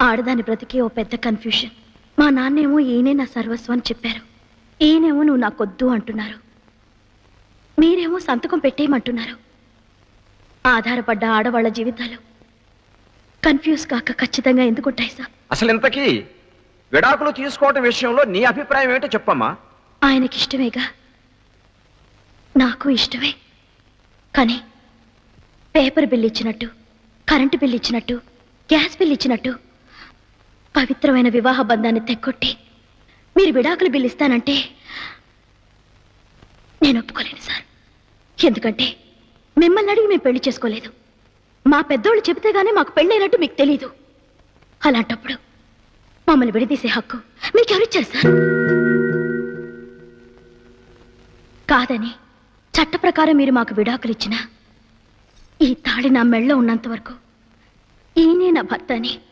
ఆడదాని బ్రతికే ఓ పెద్ద కన్ఫ్యూషన్. మా నాన్నేమో ఈయనే నా సర్వస్వం అని చెప్పారు, ఈయనేమో నువ్వు నాకొద్దు అంటున్నారు, మీరేమో సంతకం పెట్టేయమంటున్నారు. ఆధారపడ్డ ఆడవాళ్ల జీవితాలు కన్ఫ్యూజ్ కాక ఖచ్చితంగా ఎందుకుంటాయి సార్? అసలు ఇంతకీ విడాకులు తీసుకోవటం విషయంలో నీ అభిప్రాయం ఏంటో చెప్పమ్మా. ఆయనకి ఇష్టమేగా, నాకు ఇష్టమే. కానీ పేపర్ బిల్ ఇచ్చినట్టు, కరెంటు బిల్ ఇచ్చినట్టు, గ్యాస్ బిల్ ఇచ్చినట్టు పవిత్రమైన వివాహ బంధాన్ని తెక్కొట్టి మీరు విడాకులు బిల్ ఇస్తానంటే నేను ఒప్పుకోలేను సార్. ఎందుకంటే మిమ్మల్ని అడిగి మేము పెళ్లి చేసుకోలేదు. మా పెద్దోళ్ళు చెబితే గానీ మాకు పెళ్ళైనట్టు మీకు తెలీదు. అలాంటప్పుడు మమ్మల్ని విడదీసే హక్కు మీకెవరిచ్చారు సార్? కాదని చట్ట ప్రకారం మీరు మాకు విడాకులు ఇచ్చినా ఈ తాళి నా మెళ్ళో ఉన్నంత వరకు ఈయనే నా భర్త అని